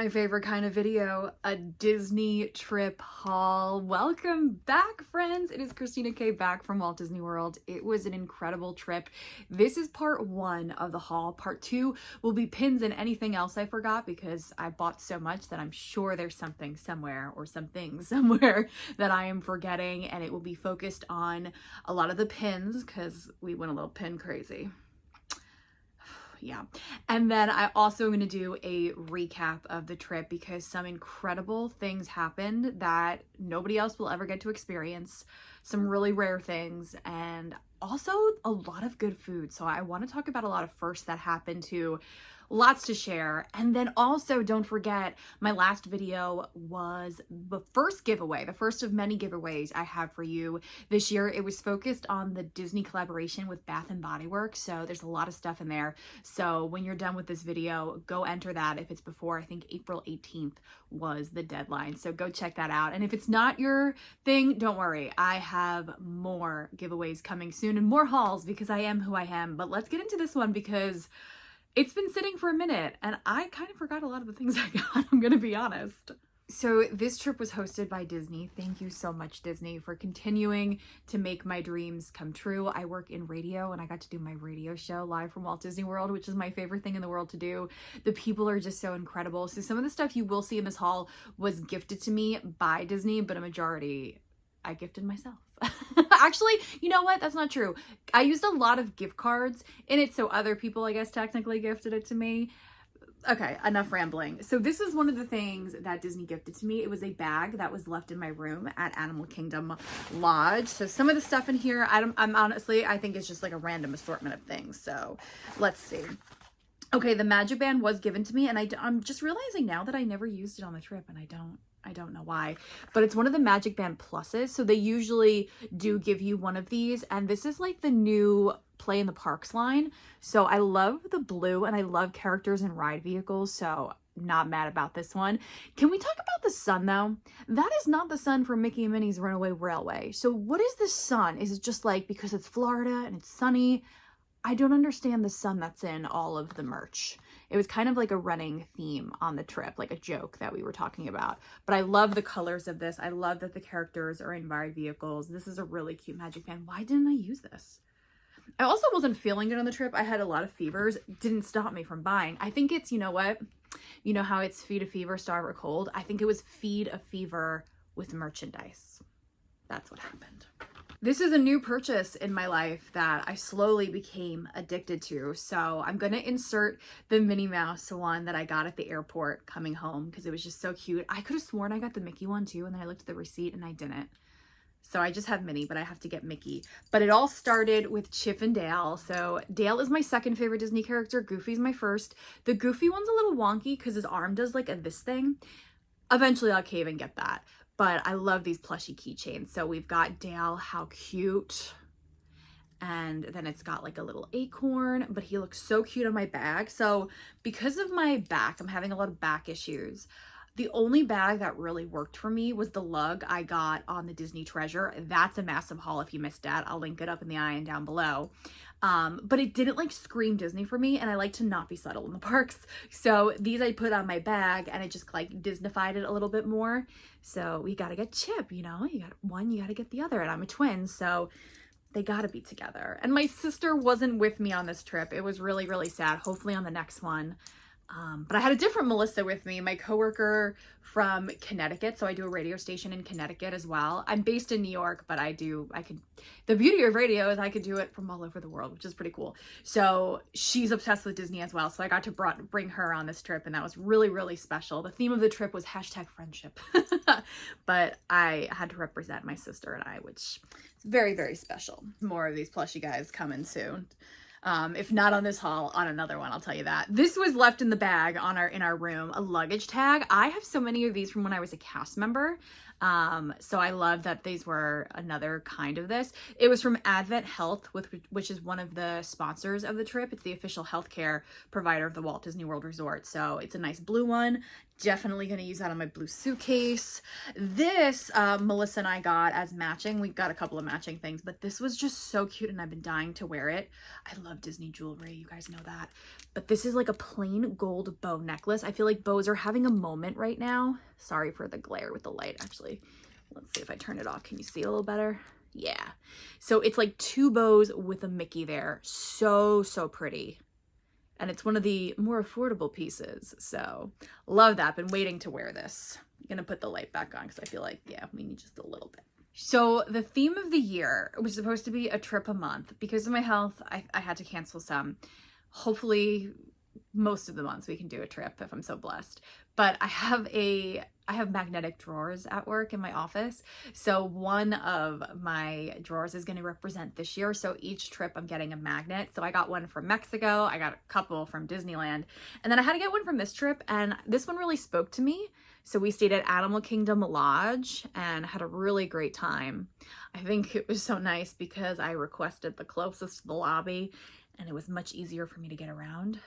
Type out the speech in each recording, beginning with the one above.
My favorite kind of video, a Disney trip haul. Welcome back, friends. It is Christina K back from Walt Disney World. It was an incredible trip. This is part one of the haul. Part two will be pins and anything else I forgot because I bought so much that I'm sure there's something somewhere or something somewhere that I am forgetting, and it will be focused on a lot of the pins because we went a little pin crazy. Yeah. And then I also am going to do a recap of the trip because some incredible things happened that nobody else will ever get to experience. Some really rare things and also a lot of good food. So I want to talk about a lot of firsts that happened too. Lots to share. And then also don't forget, my last video was the first giveaway, the first of many giveaways I have for you this year. It was focused on the Disney collaboration with Bath and Body Works. So there's a lot of stuff in there. So when you're done with this video, go enter that. If it's before, I think April 18th was the deadline. So go check that out. And if it's not your thing, don't worry. I have more giveaways coming soon and more hauls because I am who I am. But let's get into this one because it's been sitting for a minute and I kind of forgot a lot of the things I got, I'm gonna be honest. So this trip was hosted by Disney. Thank you so much, Disney, for continuing to make my dreams come true. I work in radio and I got to do my radio show live from Walt Disney World, which is my favorite thing in the world to do. The people are just so incredible. So some of the stuff you will see in this haul was gifted to me by Disney, but a majority I gifted myself. Actually, you know what? That's not true. I used a lot of gift cards in it, so other people, I guess, technically gifted it to me. Okay, enough rambling. So this is one of the things that Disney gifted to me. It was a bag that was left in my room at Animal Kingdom Lodge. So some of the stuff in here, I'm honestly, I think it's just like a random assortment of things. So let's see. Okay, the magic band was given to me, and I'm just realizing now that I never used it on the trip, and I don't know why, but it's one of the Magic Band Pluses. So they usually do give you one of these, and this is like the new Play in the Parks line. So I love the blue and I love characters and ride vehicles, so not mad about this one. Can we talk about the sun though? That is not the sun from Mickey and Minnie's Runaway Railway. So what is the sun? Is it just like because it's Florida and it's sunny? I don't understand the sun that's in all of the merch. It was kind of like a running theme on the trip, like a joke that we were talking about. But I love the colors of this. I love that the characters are in ride vehicles. This is a really cute Magic Band. Why didn't I use this? I also wasn't feeling it on the trip. I had a lot of fevers. Didn't stop me from buying. I think it's, you know what? You know how it's feed a fever, starve a cold? I think it was feed a fever with merchandise. That's what happened. This is a new purchase in my life that I slowly became addicted to. So I'm going to insert the Minnie Mouse one that I got at the airport coming home because it was just so cute. I could have sworn I got the Mickey one too, and then I looked at the receipt and I didn't. So I just have Minnie, but I have to get Mickey. But it all started with Chip and Dale. So Dale is my second favorite Disney character. Goofy's my first. The Goofy one's a little wonky because his arm does like this thing. Eventually I'll cave and get that. But I love these plushy keychains. So we've got Dale, how cute. And then it's got like a little acorn, but he looks so cute on my bag. So because of my back, I'm having a lot of back issues. The only bag that really worked for me was the lug I got on the Disney Treasure. That's a massive haul if you missed that. I'll link it up in the eye and down below. But it didn't like scream Disney for me, and I like to not be subtle in the parks. So these I put on my bag and it just like Disneyfied it a little bit more. So we gotta get Chip, you know, you got one, you gotta get the other, and I'm a twin, so they gotta be together. And my sister wasn't with me on this trip. It was really, really sad. Hopefully on the next one. But I had a different Melissa with me, my coworker from Connecticut. So I do a radio station in Connecticut as well. I'm based in New York, but the beauty of radio is I could do it from all over the world, which is pretty cool. So she's obsessed with Disney as well. So I got to bring her on this trip, and that was really, really special. The theme of the trip was #friendship, but I had to represent my sister and I, which is very, very special. More of these plushy guys coming soon. If not on this haul, on another one, I'll tell you that. This was left in the bag in our room, a luggage tag. I have so many of these from when I was a cast member. So I love that these were another kind of this. It was from Advent Health, which is one of the sponsors of the trip. It's the official healthcare provider of the Walt Disney World Resort. So it's a nice blue one. Definitely going to use that on my blue suitcase. This, Melissa and I got as matching. We got a couple of matching things, but this was just so cute and I've been dying to wear it. I love Disney jewelry. You guys know that. But this is like a plain gold bow necklace. I feel like bows are having a moment right now. Sorry for the glare with the light, actually. Let's see if I turn it off. Can you see a little better? Yeah. So it's like 2 bows with a Mickey there. So, so pretty. And it's one of the more affordable pieces. So love that. Been waiting to wear this. I'm gonna put the light back on because I feel like, yeah, we need just a little bit. So the theme of the year was supposed to be a trip a month. Because of my health, I had to cancel some. Hopefully most of the months we can do a trip if I'm so blessed. But I have magnetic drawers at work in my office. So one of my drawers is going to represent this year. So each trip I'm getting a magnet. So I got one from Mexico. I got a couple from Disneyland. And then I had to get one from this trip. And this one really spoke to me. So we stayed at Animal Kingdom Lodge and had a really great time. I think it was so nice because I requested the closest to the lobby and it was much easier for me to get around.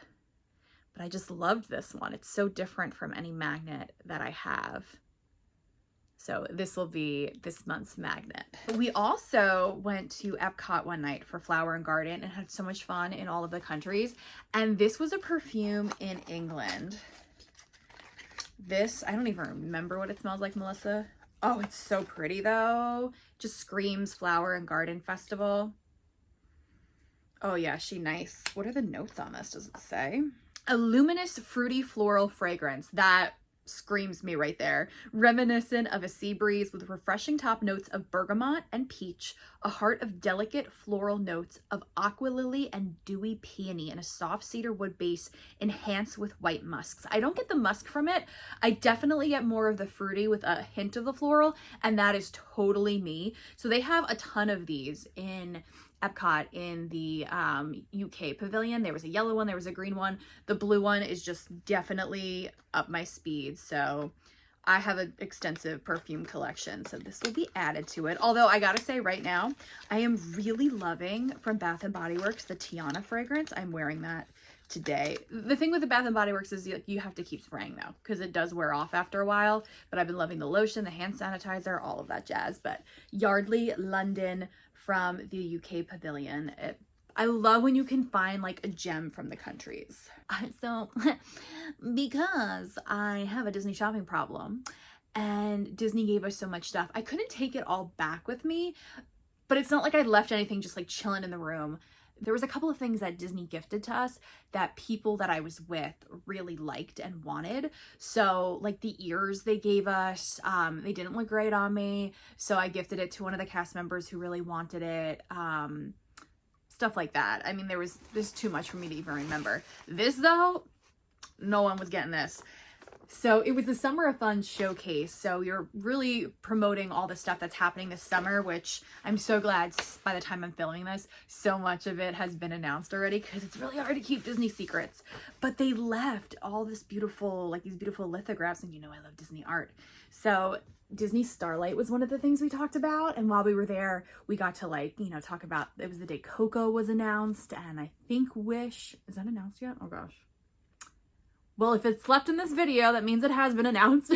But I just loved this one. It's so different from any magnet that I have. So this will be this month's magnet. We also went to Epcot one night for Flower and Garden and had so much fun in all of the countries. And this was a perfume in England. This, I don't even remember what it smells like, Melissa. Oh, it's so pretty though. Just screams Flower and Garden Festival. Oh yeah, she nice. What are the notes on this? Does it say? A luminous, fruity floral fragrance that screams me right there. Reminiscent of a sea breeze with refreshing top notes of bergamot and peach, a heart of delicate floral notes of aqua lily and dewy peony, and a soft cedar wood base enhanced with white musks. I don't get the musk from it. I definitely get more of the fruity with a hint of the floral, and that is totally me. So they have a ton of these in Epcot in the UK pavilion. There was a yellow one, there was a green one. The blue one is just definitely up my speed. So I have an extensive perfume collection, so this will be added to it. Although I gotta say right now, I am really loving from Bath & Body Works, the Tiana fragrance. I'm wearing that today. The thing with the Bath & Body Works is you have to keep spraying though, because it does wear off after a while. But I've been loving the lotion, the hand sanitizer, all of that jazz. But Yardley London from the UK pavilion. I love when you can find like a gem from the countries. So because I have a Disney shopping problem and Disney gave us so much stuff, I couldn't take it all back with me, but it's not like I left anything just like chilling in the room. There was a couple of things that Disney gifted to us that people that I was with really liked and wanted. So like the ears they gave us, they didn't look great on me. So I gifted it to one of the cast members who really wanted it. Stuff like that. I mean, there's too much for me to even remember. This though, no one was getting this. So it was the Summer of Fun showcase. So you're really promoting all the stuff that's happening this summer, which I'm so glad by the time I'm filming this, so much of it has been announced already because it's really hard to keep Disney secrets. But they left all this beautiful, like these beautiful lithographs, and you know I love Disney art. So Disney Starlight was one of the things we talked about. And while we were there, we got to like, you know, talk about, it was the day Coco was announced. And I think Wish, is that announced yet? Oh gosh. Well, if it's left in this video, that means it has been announced.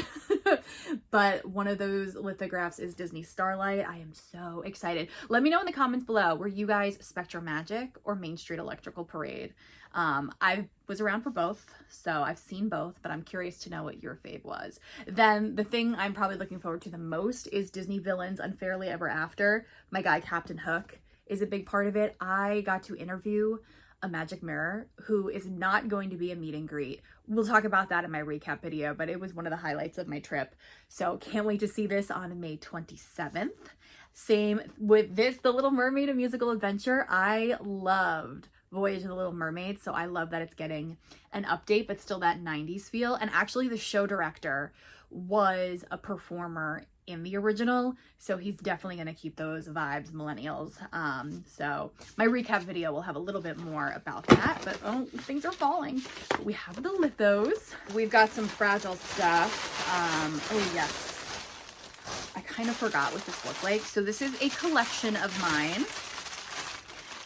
But one of those lithographs is Disney Starlight. I am so excited. Let me know in the comments below, were you guys Spectrum Magic or Main Street Electrical Parade? I was around for both, so I've seen both, but I'm curious to know what your fave was. Then the thing I'm probably looking forward to the most is Disney Villains Unfairly Ever After. My guy Captain Hook is a big part of it. I got to interview a magic mirror who is not going to be a meet and greet. We'll talk about that in my recap video, but it was one of the highlights of my trip. So can't wait to see this on May 27th. Same with this, The Little Mermaid, A Musical Adventure. I loved Voyage of the Little Mermaid, so I love that it's getting an update, but still that 90s feel. And actually the show director was a performer in the original, so he's definitely going to keep those vibes, millennials. So my recap video will have a little bit more about that, but oh, things are falling. We have the lithos. We've got some fragile stuff. Oh yes, I kind of forgot what this looked like. So this is a collection of mine,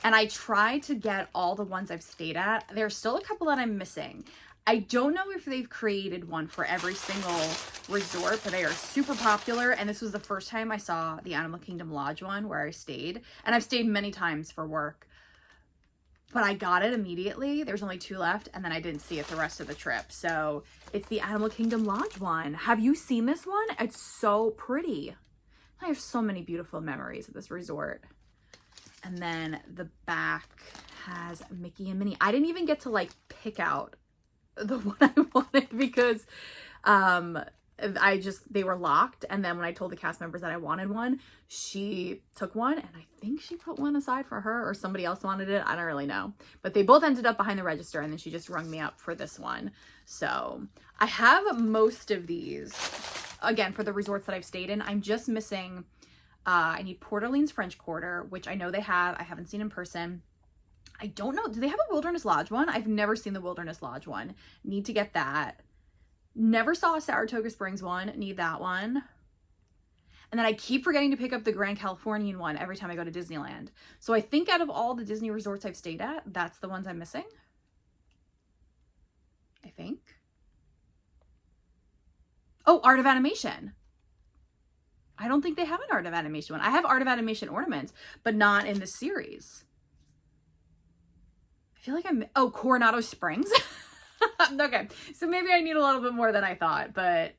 and I tried to get all the ones I've stayed at. There's still a couple that I'm missing. I don't know if they've created one for every single resort, but they are super popular. And this was the first time I saw the Animal Kingdom Lodge one where I stayed. And I've stayed many times for work. But I got it immediately. There's only 2 left, and then I didn't see it the rest of the trip. So it's the Animal Kingdom Lodge one. Have you seen this one? It's so pretty. I have so many beautiful memories of this resort. And then the back has Mickey and Minnie. I didn't even get to like pick out the one I wanted because they were locked. And then when I told the cast members that I wanted one, she took one, and I think she put one aside for her, or somebody else wanted it. I don't really know, but they both ended up behind the register, and then she just rung me up for this one. So I have most of these, again, for the resorts that I've stayed in. I'm just missing, I need Port Orleans French Quarter, which I know they have. I haven't seen in person. I don't know. Do they have a Wilderness Lodge one? I've never seen the Wilderness Lodge one. Need to get that. Never saw a Saratoga Springs one. Need that one. And then I keep forgetting to pick up the Grand Californian one every time I go to Disneyland. So I think out of all the Disney resorts I've stayed at, that's the ones I'm missing. I think. Oh, Art of Animation. I don't think they have an Art of Animation one. I have Art of Animation ornaments, but not in this series. I feel like oh, Coronado Springs. Okay, so maybe I need a little bit more than I thought, but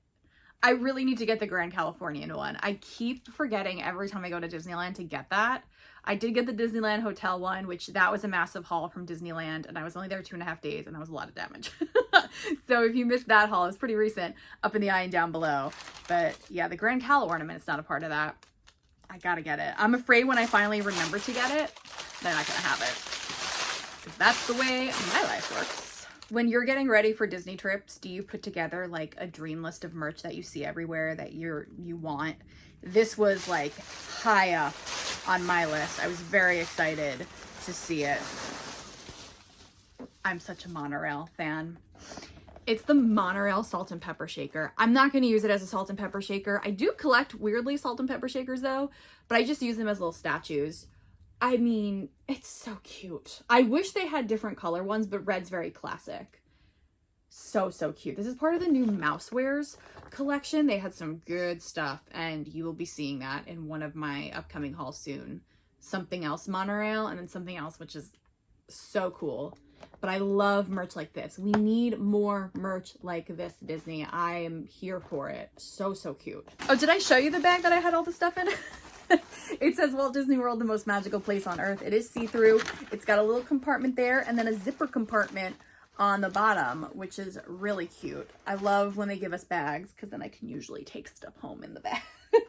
I really need to get the Grand Californian one. I keep forgetting every time I go to Disneyland to get that. I did get the Disneyland Hotel one, which that was a massive haul from Disneyland, and I was only there 2.5 days, and that was a lot of damage. So if you missed that haul, it's pretty recent, up in the eye and down below. But yeah, the Grand Cal ornament is not a part of that. I gotta get it. I'm afraid when I finally remember to get it, they're not gonna have it. Because that's the way my life works. When you're getting ready for Disney trips, do you put together like a dream list of merch that you see everywhere that you want? This was like high up on my list. I was very excited to see it. I'm such a Monorail fan. It's the Monorail salt and pepper shaker. I'm not going to use it as a salt and pepper shaker. I do collect weirdly salt and pepper shakers though, but I just use them as little statues. I mean, it's so cute. I wish they had different color ones, but red's very classic. So cute. This is part of the new Mousewares collection. They had some good stuff, and you will be seeing that in one of my upcoming hauls soon. Something else Monorail, and then something else, which is so cool. But I love merch like this. We need more merch like this, Disney. I am here for it. So cute. Oh, did I show you the bag that I had all the stuff in? It says Walt Disney World, the most magical place on earth. It is see-through. It's got a little compartment there and then a zipper compartment on the bottom, which is really cute. I love when they give us bags because then I can usually take stuff home in the bag.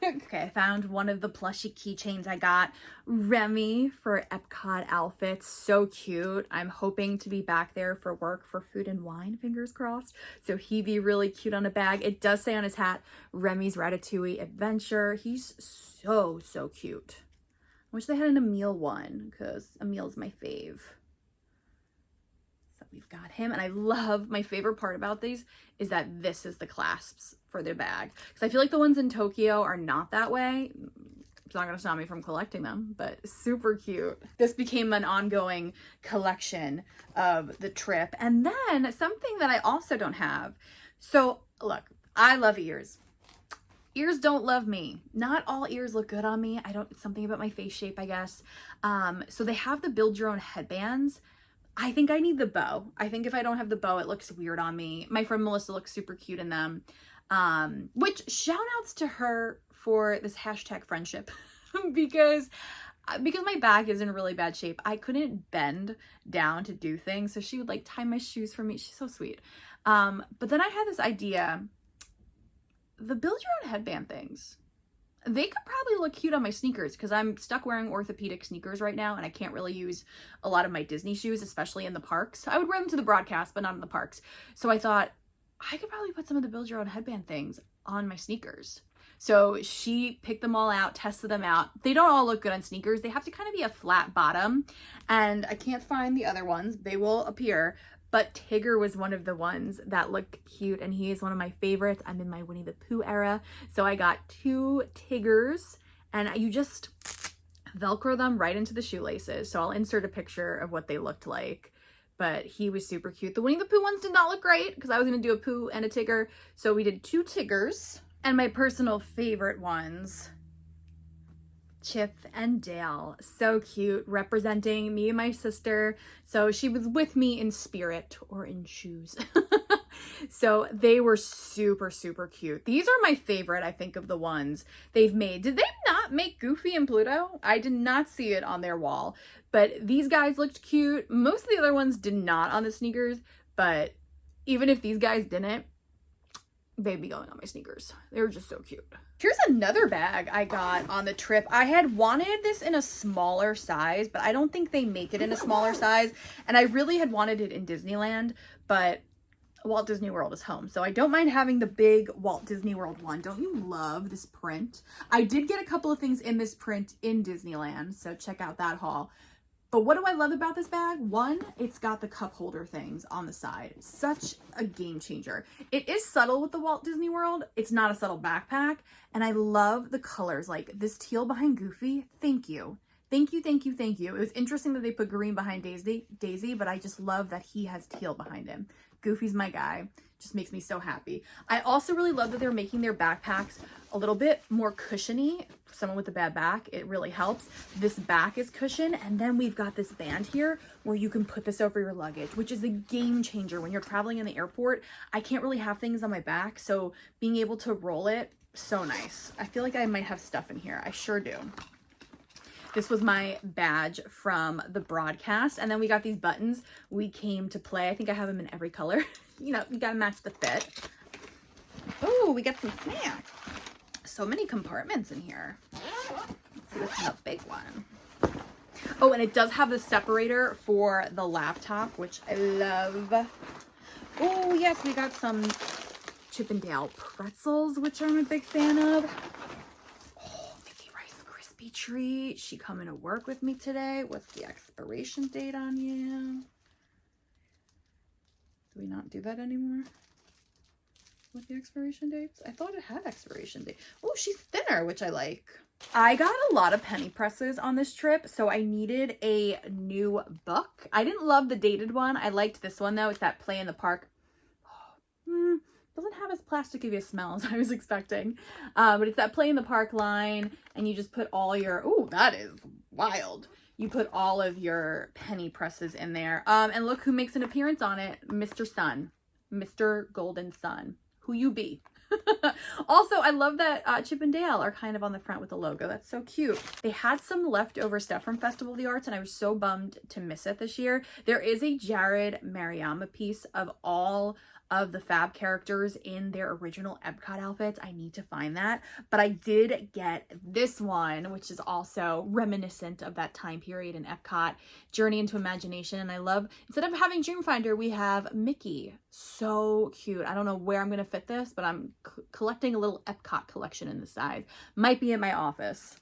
Okay, I found one of the plushie keychains I got. Remy for Epcot outfits. So cute. I'm hoping to be back there for work for Food and Wine, fingers crossed. So he'd be really cute on a bag. It does say on his hat, Remy's Ratatouille Adventure. He's so cute. I wish they had an Emile one because Emile's my fave. We've got him, and I love, my favorite part about these is that this is the clasps for the bag, because I feel like the ones in Tokyo are not that way. It's not going to stop me from collecting them, but super cute. This became an ongoing collection of the trip. And then something that I also don't have. So look, I love ears. Ears don't love me. Not all ears look good on me. It's something about my face shape, I guess. So they have the build your own headbands. I think I need the bow. I think if I don't have the bow, it looks weird on me. My friend Melissa looks super cute in them. Which shout outs to her for this hashtag friendship because my back is in really bad shape. I couldn't bend down to do things. So she would like tie my shoes for me. She's so sweet. But then I had this idea, the build your own headband things. They could probably look cute on my sneakers because I'm stuck wearing orthopedic sneakers right now and I can't really use a lot of my Disney shoes, especially in the parks. I would wear them to the broadcast, but not in the parks. So I thought I could probably put some of the build your own headband things on my sneakers. So she picked them all out, tested them out. They don't all look good on sneakers. They have to kind of be a flat bottom, and I can't find the other ones. They will appear. But Tigger was one of the ones that looked cute, and he is one of my favorites. I'm in my Winnie the Pooh era. So I got 2 Tiggers, and you just Velcro them right into the shoelaces. So I'll insert a picture of what they looked like. but he was super cute. The Winnie the Pooh ones did not look great because I was going to do a Pooh and a Tigger. So we did 2 Tiggers. And my personal favorite ones, Chip and Dale. So cute, representing me and my sister. So she was with me in spirit or in shoes. So they were super, super cute. These are my favorite, I think, of the ones they've made. Did they not make Goofy and Pluto? I did not see it on their wall, but these guys looked cute. Most of the other ones did not on the sneakers, but even if these guys didn't, they'd be going on my sneakers. They were just so cute. Here's another bag I got on the trip. I had wanted this in a smaller size, but I don't think they make it in a smaller size. And I really had wanted it in Disneyland, but Walt Disney World is home. So I don't mind having the big Walt Disney World one. Don't you love this print? I did get a couple of things in this print in Disneyland, so check out that haul. But what do I love about this bag? One, it's got the cup holder things on the side. Such a game changer. It is subtle with the Walt Disney World. It's not a subtle backpack. And I love the colors, like this teal behind Goofy. Thank you. Thank you, thank you, thank you. It was interesting that they put green behind Daisy, but I just love that he has teal behind him. Goofy's my guy. Just makes me so happy. I also really love that they're making their backpacks a little bit more cushiony. For someone with a bad back, it really helps. This back is cushioned, and then we've got this band here where you can put this over your luggage, which is a game changer when you're traveling in the airport. I can't really have things on my back, so being able to roll it, so nice. I feel like I might have stuff in here. I sure do. This was my badge from the broadcast. And then we got these buttons. We came to play. I think I have them in every color. You know, you gotta match the fit. Oh, we got some snacks. So many compartments in here. Let's see what's in the big one. Oh, and it does have the separator for the laptop, which I love. Oh, yes, we got some Chip and Dale pretzels, which I'm a big fan of. Treat. She coming to work with me today. What's the expiration date on you? Do we not do that anymore with the expiration dates? I thought it had expiration date. Oh, she's thinner, which I like. I got a lot of penny presses on this trip, so I needed a new book. I didn't love the dated one. I liked this one though. It's that Play in the Park. Doesn't have as plastic-y a smell as I was expecting. But it's that Play in the Park line, and you just put all your, oh, that is wild. You put all of your penny presses in there. And look who makes an appearance on it, Mr. Sun, Mr. Golden Sun, who you be. Also, I love that Chip and Dale are kind of on the front with the logo. That's so cute. They had some leftover stuff from Festival of the Arts, and I was so bummed to miss it this year. There is a Jared Mariama piece of all of the Fab characters in their original Epcot outfits. I need to find that, but I did get this one, which is also reminiscent of that time period in Epcot, Journey into Imagination. And I love, instead of having Dreamfinder, we have Mickey. So cute. I don't know where I'm going to fit this, but I'm collecting a little Epcot collection in this size. Might be in my office.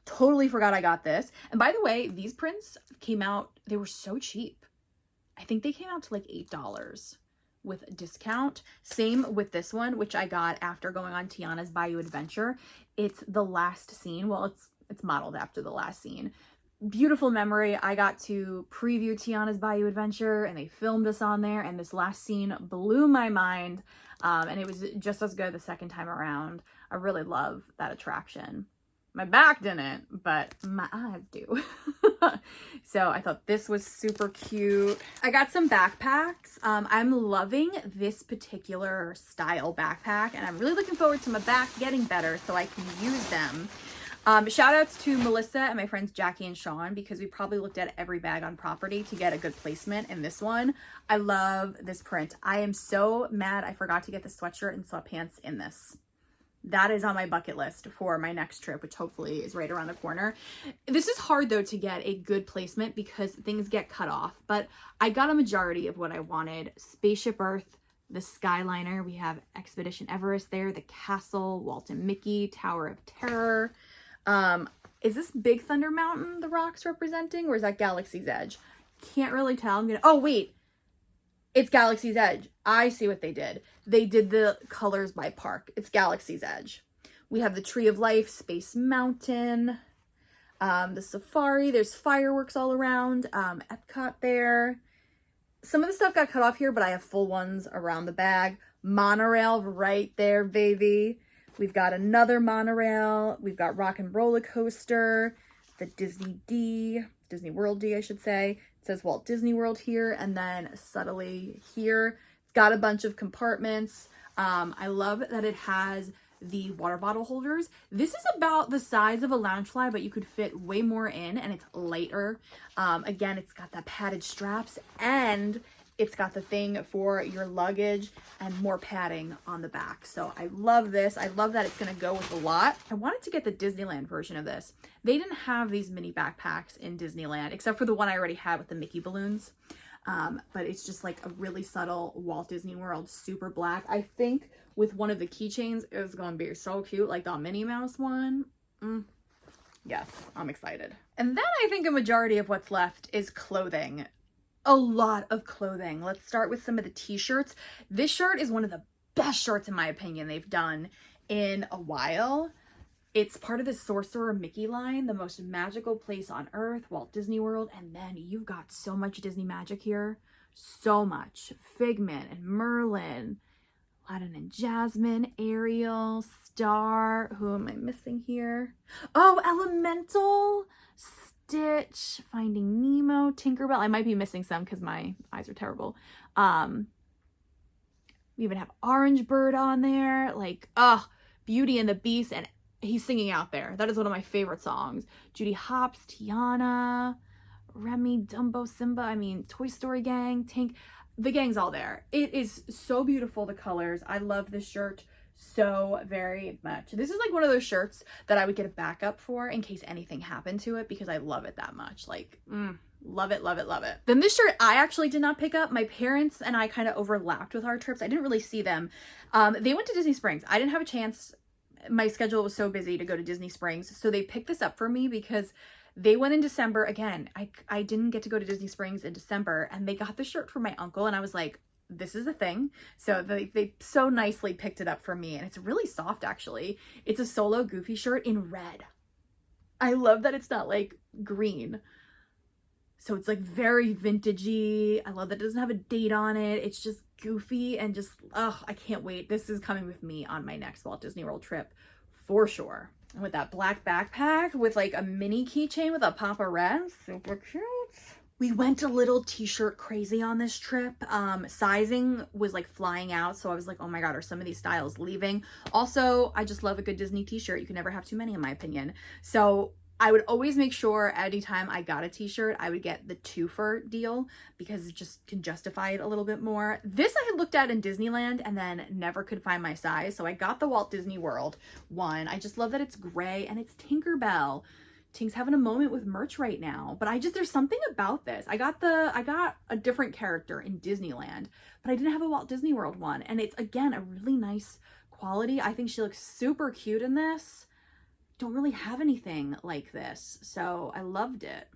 Totally forgot I got this. And by the way, these prints came out, they were so cheap. I think they came out to like $8 with a discount. Same with this one, which I got after going on Tiana's Bayou Adventure. It's the last scene. Well, it's modeled after the last scene. Beautiful memory. I got to preview Tiana's Bayou Adventure, and they filmed us on there, and this last scene blew my mind. And it was just as good the second time around. I really love that attraction. My back didn't, but my eyes do. So I thought this was super cute. I got some backpacks. I'm loving this particular style backpack, and I'm really looking forward to my back getting better so I can use them. Shout outs to Melissa and my friends Jackie and Sean, because we probably looked at every bag on property to get a good placement in this one. I love this print. I am so mad I forgot to get the sweatshirt and sweatpants in this. That is on my bucket list for my next trip, which hopefully is right around the corner. This is hard though to get a good placement because things get cut off, but I got a majority of what I wanted. Spaceship Earth, the Skyliner, we have Expedition Everest there, the Castle, Walt and Mickey, Tower of Terror. Is this Big Thunder Mountain the rocks representing, or is that Galaxy's Edge? Can't really tell. Oh wait, it's Galaxy's Edge. I see what they did. They did the colors by park. It's Galaxy's Edge. We have the Tree of Life, Space Mountain, the Safari. There's fireworks all around. Epcot there. Some of the stuff got cut off here, but I have full ones around the bag. Monorail right there, baby. We've got another monorail. We've got Rock and Roller Coaster, the Disney World D, I should say. It says Walt Disney World here, and then subtly here, it's got a bunch of compartments. I love that it has the water bottle holders. This is about the size of a Loungefly, but you could fit way more in, and it's lighter. Again, it's got that padded straps, and it's got the thing for your luggage and more padding on the back. So I love this. I love that it's going to go with a lot. I wanted to get the Disneyland version of this. They didn't have these mini backpacks in Disneyland, except for the one I already had with the Mickey balloons. But it's just like a really subtle Walt Disney World, super black. I think with one of the keychains, it's going to be so cute, like the Minnie Mouse one. Yes, I'm excited. And then I think a majority of what's left is clothing. A lot of clothing. Let's start with some of the t-shirts. This shirt is one of the best shirts, in my opinion, they've done in a while. It's part of the Sorcerer Mickey line, the most magical place on earth, Walt Disney World. And then you've got so much Disney magic here. So much. Figment and Merlin, Aladdin and Jasmine, Ariel, Star. Who am I missing here? Oh, Elemental, Stitch, Finding Nemo, Tinkerbell. I might be missing some because my eyes are terrible. We even have Orange Bird on there. Like, Beauty and the Beast, and he's singing out there. That is one of my favorite songs. Judy Hopps, Tiana, Remy, Dumbo, Simba. I mean, Toy Story gang, Tink. The gang's all there. It is so beautiful, the colors. I love this shirt so very much. This is like one of those shirts that I would get a backup for in case anything happened to it, because I love it that much. Like, love it, love it, love it. Then this shirt I actually did not pick up. My parents and I kind of overlapped with our trips. I didn't really see them. They went to Disney Springs. I didn't have a chance. My schedule was so busy to go to Disney Springs. So they picked this up for me because they went in December. Again, I didn't get to go to Disney Springs in December, and they got the shirt for my uncle, and I was like, this is a thing. So they so nicely picked it up for me, and it's really soft, actually. It's a Solo Goofy shirt in red. I love that it's not like green. So it's like very vintagey. I love that it doesn't have a date on it. It's just goofy and just, I can't wait. This is coming with me on my next Walt Disney World trip for sure. And with that black backpack with like a mini keychain with a Papa Red, super cute. We went a little t-shirt crazy on this trip. Sizing was like flying out. So I was like, oh my God, are some of these styles leaving? Also, I just love a good Disney t-shirt. You can never have too many, in my opinion. So I would always make sure anytime I got a t-shirt, I would get the 2-for deal because it just can justify it a little bit more. This I had looked at in Disneyland and then never could find my size. So I got the Walt Disney World one. I just love that it's gray and it's Tinkerbell. Tink's having a moment with merch right now, but there's something about this. I got a different character in Disneyland, but I didn't have a Walt Disney World one. And it's, again, a really nice quality. I think she looks super cute in this. Don't really have anything like this, so I loved it.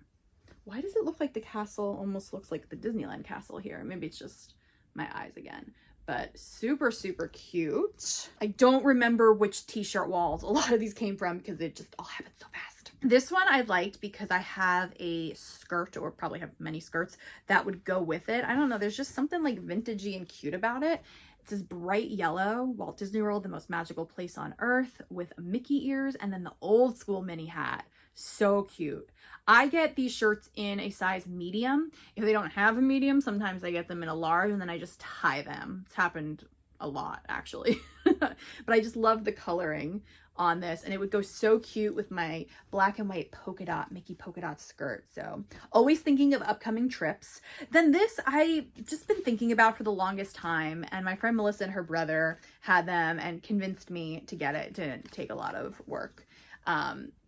Why does it look like the castle almost looks like the Disneyland castle here? Maybe it's just my eyes again, but super, super cute. I don't remember which t-shirt walls a lot of these came from because it just all happened so fast. This one I liked because I have a skirt, or probably have many skirts, that would go with it. I don't know, there's just something like vintagey and cute about it. It says bright yellow, Walt Disney World, the most magical place on earth, with Mickey ears, and then the old school mini hat. So cute. I get these shirts in a size medium. If they don't have a medium, sometimes I get them in a large, and then I just tie them. It's happened a lot, actually. But I just love the coloring on this, and it would go so cute with my black and white polka dot, Mickey polka dot skirt. So always thinking of upcoming trips. Then this I just been thinking about for the longest time, and my friend Melissa and her brother had them and convinced me to get it. It didn't take a lot of work.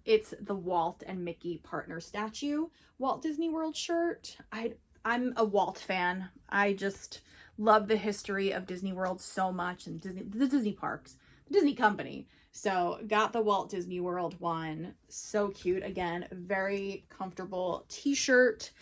It's the Walt and Mickey partner statue Walt Disney World shirt. I'm a Walt fan. I just love the history of Disney World so much, and the Disney parks, the Disney company. So got the Walt Disney World one. So cute. Again, very comfortable t-shirt.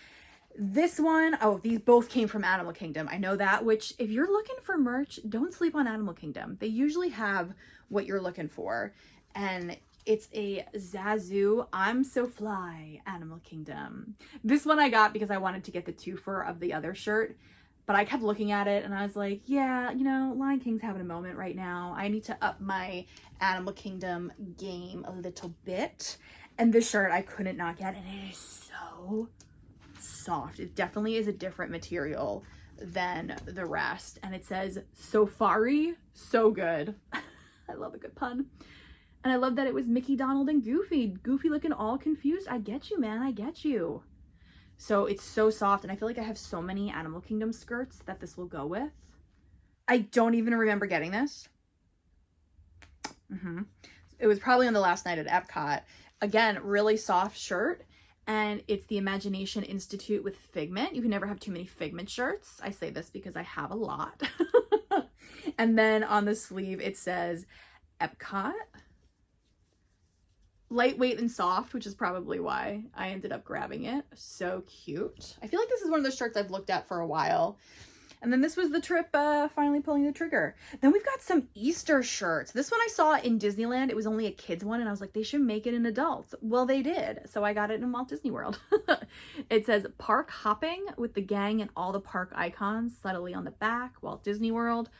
This one, these both came from Animal Kingdom. I know that, which if you're looking for merch, don't sleep on Animal Kingdom. They usually have what you're looking for. And it's a Zazu I'm So Fly Animal Kingdom. This one I got because I wanted to get the 2-for of the other shirt. But I kept looking at it and I was like, yeah, you know, Lion King's having a moment right now. I need to up my Animal Kingdom game a little bit. And this shirt I couldn't not get, and it is so soft. It definitely is a different material than the rest. And it says Safari, so good. I love a good pun. And I love that it was Mickey, Donald, and Goofy. Goofy looking all confused. I get you, man. I get you. So it's so soft, and I feel like I have so many Animal Kingdom skirts that this will go with. I don't even remember getting this. It was probably on the last night at Epcot. Again, really soft shirt, and it's the Imagination Institute with Figment. You can never have too many Figment shirts. I say this because I have a lot. And then on the sleeve, it says Epcot. Lightweight and soft, which is probably why I ended up grabbing it. So cute. I feel like this is one of those shirts I've looked at for a while. And then this was the trip finally pulling the trigger. Then we've got some Easter shirts. This one I saw in Disneyland. It was only a kid's one, and I was like, they should make it in adults. Well, they did. So I got it in Walt Disney World. It says park hopping with the gang and all the park icons subtly on the back. Walt Disney World.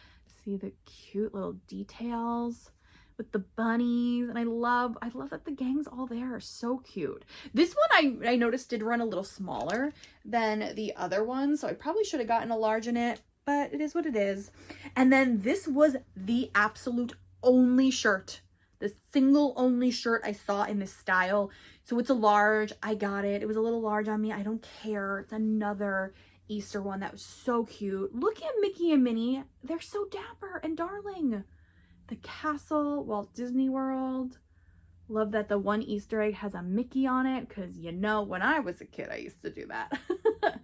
See the cute little details with the bunnies, and I love that the gang's all there. So cute. This one I noticed did run a little smaller than the other one, so I probably should have gotten a large in it, but it is what it is. And then this was the absolute only shirt, the single only shirt I saw in this style. So it's a large. I got it. It was a little large on me. I don't care. It's another Easter one that was so cute. Look at Mickey and Minnie. They're so dapper and darling. The castle, Walt Disney World. Love that the one Easter egg has a Mickey on it, because you know, when I was a kid, I used to do that. And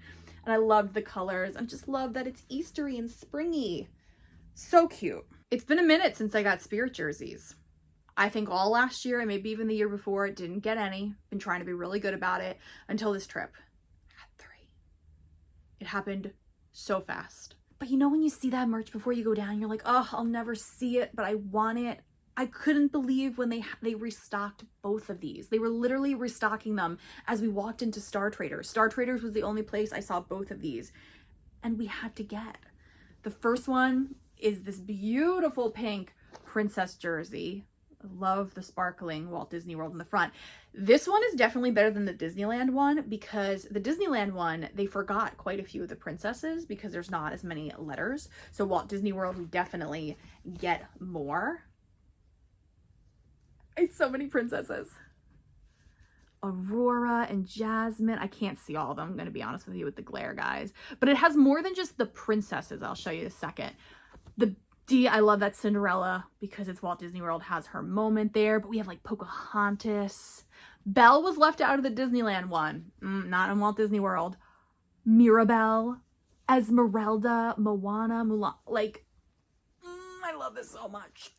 I loved the colors. I just love that it's Eastery and springy. So cute. It's been a minute since I got Spirit jerseys. I think all last year and maybe even the year before, didn't get any. Been trying to be really good about it until this trip. I got 3. It happened so fast. But you know, when you see that merch before you go down, you're like, oh, I'll never see it, but I want it. I couldn't believe when they restocked both of these. They were literally restocking them as we walked into Star Traders. Star Traders was the only place I saw both of these, and we had to get. The first one is this beautiful pink princess jersey. I love the sparkling Walt Disney World in the front. This one is definitely better than the Disneyland one, because the Disneyland one, they forgot quite a few of the princesses because there's not as many letters. So Walt Disney World, we definitely get more. It's so many princesses. Aurora and Jasmine. I can't see all of them, I'm going to be honest with you with the glare, guys. But it has more than just the princesses. I'll show you in a second. I love that Cinderella, because it's Walt Disney World, has her moment there. But we have like Pocahontas. Belle was left out of the Disneyland one. Not in Walt Disney World. Mirabelle, Esmeralda, Moana, Mulan. Like, I love this so much.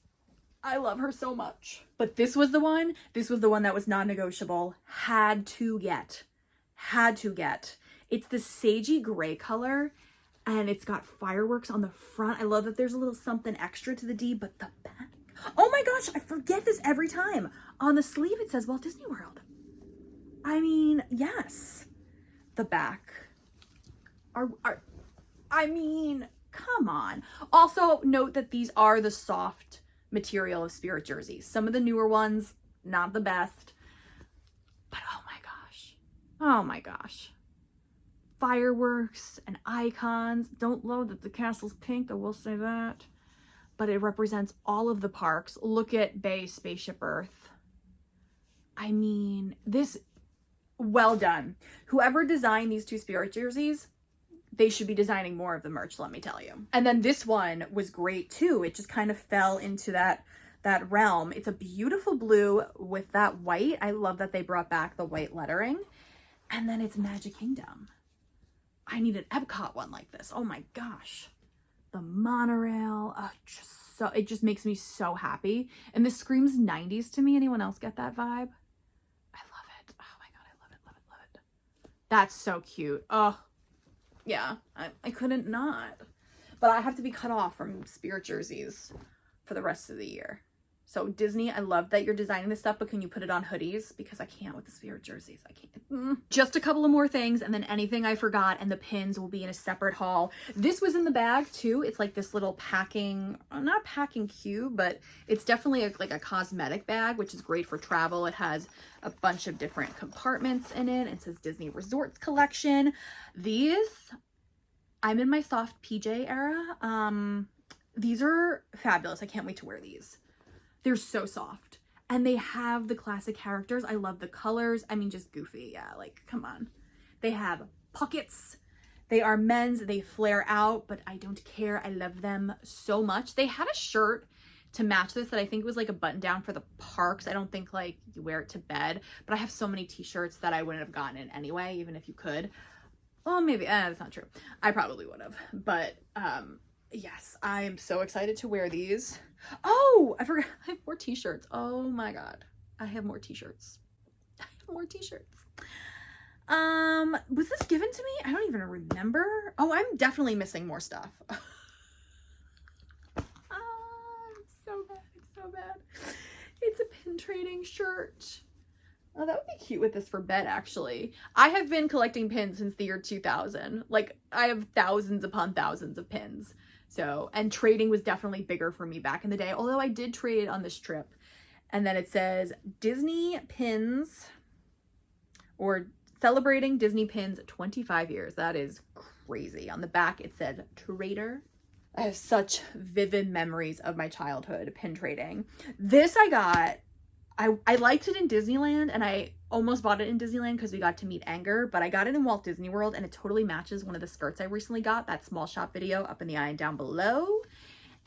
I love her so much. But this was the one that was non-negotiable. Had to get. It's the sagey gray color, and it's got fireworks on the front. I love that there's a little something extra to the D, but the back. Oh my gosh, I forget this every time. On the sleeve, it says Walt Disney World. I mean, yes. The back. I mean, come on. Also, note that these are the soft material of Spirit jerseys. Some of the newer ones, not the best. But oh my gosh. Fireworks and icons. Don't load that the castle's pink, I will say that. But it represents all of the parks. Look at Bay, Spaceship Earth. I mean, this, well done. Whoever designed these 2 Spirit jerseys, they should be designing more of the merch, let me tell you. And then this one was great too. It just kind of fell into that realm. It's a beautiful blue with that white. I love that they brought back the white lettering. And then it's Magic Kingdom. I need an Epcot one like this. Oh my gosh. The monorail. It just makes me so happy. And this screams 90s to me. Anyone else get that vibe? I love it. Oh my God, I love it. That's so cute. Oh, yeah. I couldn't not. But I have to be cut off from Spirit jerseys for the rest of the year. So Disney, I love that you're designing this stuff, but can you put it on hoodies? Because I can't with the Spirit jerseys. I can't. Just a couple of more things, and then anything I forgot, and the pins will be in a separate haul. This was in the bag too. It's like this little packing, not packing cube, but it's definitely like a cosmetic bag, which is great for travel. It has a bunch of different compartments in it. It says Disney Resorts Collection. These, I'm in my soft PJ era. These are fabulous. I can't wait to wear these. They're so soft. And they have the classic characters. I love the colors. I mean, just goofy. Yeah, like, come on. They have pockets. They are men's. They flare out, but I don't care. I love them so much. They had a shirt to match this that I think was like a button down for the parks. I don't think like you wear it to bed, but I have so many t-shirts that I wouldn't have gotten in anyway, even if you could. Well, maybe, that's not true. I probably would have, but, yes, I am so excited to wear these. Oh, I forgot. I have more t-shirts. Oh my God. I have more t-shirts. I have more t-shirts. Was this given to me? I don't even remember. Oh, I'm definitely missing more stuff. It's so bad. It's so bad. It's a pin trading shirt. Oh, that would be cute with this for bed, actually. I have been collecting pins since the year 2000. Like, I have thousands upon thousands of pins. So, and trading was definitely bigger for me back in the day, although I did trade on this trip. And then it says Disney Pins, or celebrating Disney Pins 25 years. That is crazy. On the back, it said Trader. I have such vivid memories of my childhood pin trading. This I got, I liked it in Disneyland, and I almost bought it in Disneyland because we got to meet Anger, but I got it in Walt Disney World, and it totally matches one of the skirts I recently got, that small shop video up in the eye and down below.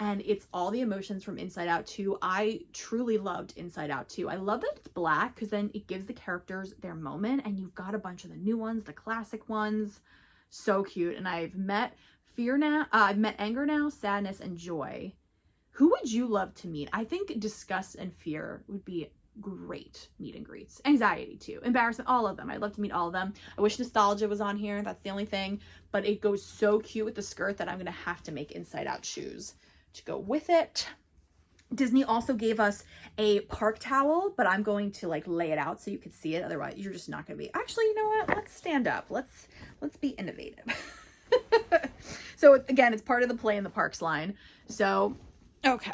And it's all the emotions from Inside Out 2. I truly loved Inside Out 2. I love that it's black because then it gives the characters their moment, and you've got a bunch of the new ones, the classic ones. So cute. And I've met I've met Anger now, Sadness, and Joy. Who would you love to meet? I think Disgust and Fear would be great meet and greets. Anxiety too. Embarrassment, all of them. I'd love to meet all of them. I wish Nostalgia was on here. That's the only thing. But it goes so cute with the skirt that I'm going to have to make Inside Out shoes to go with it. Disney also gave us a park towel, but I'm going to like lay it out so you can see it. Otherwise, you're just not going to be... Actually, you know what? Let's stand up. Let's be innovative. So again, it's part of the Play in the Parks line. So, okay.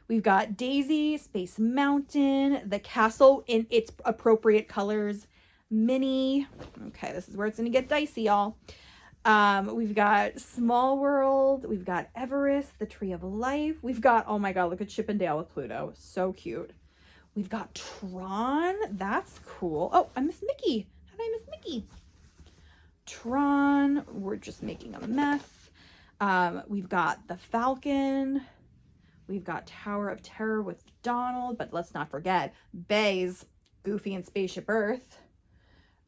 We've got Daisy, Space Mountain, the castle in its appropriate colors, Minnie. Okay, this is where it's going to get dicey, y'all. We've got Small World. We've got Everest, the Tree of Life. We've got, oh my God, look at Chip and Dale with Pluto. So cute. We've got Tron. That's cool. Oh, I miss Mickey. How did I miss Mickey? Tron. We're just making a mess. We've got the Falcon. We've got Tower of Terror with Donald, but let's not forget Bay's Goofy and Spaceship Earth.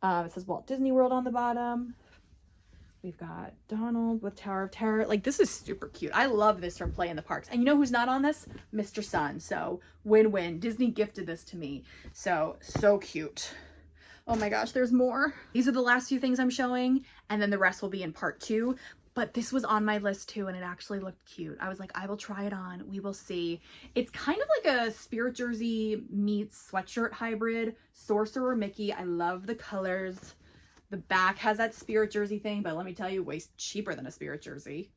It says Walt Disney World on the bottom. We've got Donald with Tower of Terror. Like, this is super cute. I love this from Play in the Parks. And you know who's not on this? Mr. Sun. So win-win. Disney gifted this to me. So cute. Oh my gosh, there's more. These are the last few things I'm showing, and then the rest will be in part 2. But this was on my list too, and it actually looked cute. I was like, I will try it on. We will see. It's kind of like a Spirit jersey meets sweatshirt hybrid. Sorcerer Mickey. I love the colors. The back has that Spirit jersey thing, but let me tell you, way cheaper than a Spirit jersey.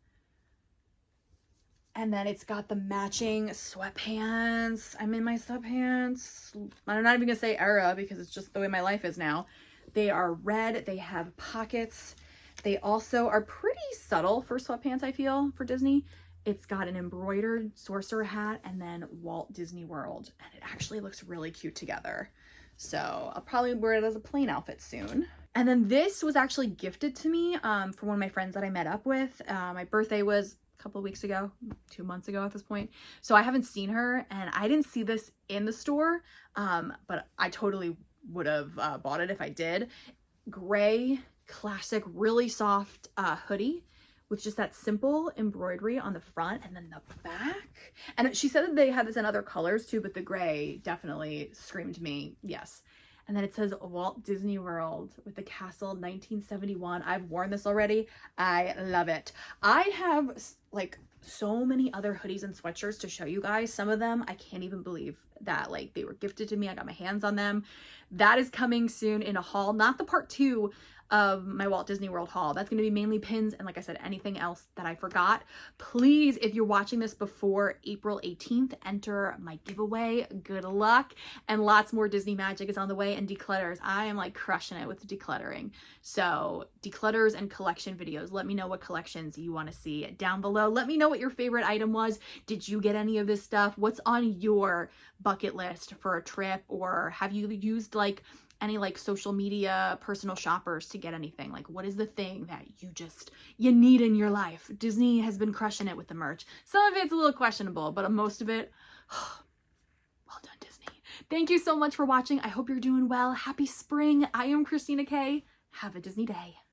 And then it's got the matching sweatpants. I'm in my sweatpants. I'm not even gonna say era because it's just the way my life is now. They are red. They have pockets. They also are pretty subtle for sweatpants, I feel, for Disney. It's got an embroidered sorcerer hat and then Walt Disney World. And it actually looks really cute together. So I'll probably wear it as a plain outfit soon. And then this was actually gifted to me from one of my friends that I met up with. My birthday was a couple of weeks ago, 2 months ago at this point. So I haven't seen her, and I didn't see this in the store, but I totally would have bought it if I did. Gray, classic, really soft hoodie with just that simple embroidery on the front and then the back. And she said that they had this in other colors too, but the gray definitely screamed to me, yes. And then it says Walt Disney World with the castle 1971. I've worn this already. I love it. I have like so many other hoodies and sweatshirts to show you guys. Some of them I can't even believe that like they were gifted to me. I got my hands on them. That is coming soon in a haul, not the part 2 of my Walt Disney World haul. That's going to be mainly pins and, like I said, anything else that I forgot. Please, if you're watching this before April 18th, enter my giveaway. Good luck. And lots more Disney magic is on the way, and declutters. I am like crushing it with decluttering. So declutters and collection videos. Let me know what collections you want to see down below. Let me know what your favorite item was. Did you get any of this stuff? What's on your bucket list for a trip? Or have you used like any like social media personal shoppers to get anything? Like, what is the thing that you need in your life? Disney has been crushing it with the merch. Some of it's a little questionable, but most of it, well done, Disney. Thank you so much for watching. I hope you're doing well. Happy spring. I am Christina Kay. Have a Disney day.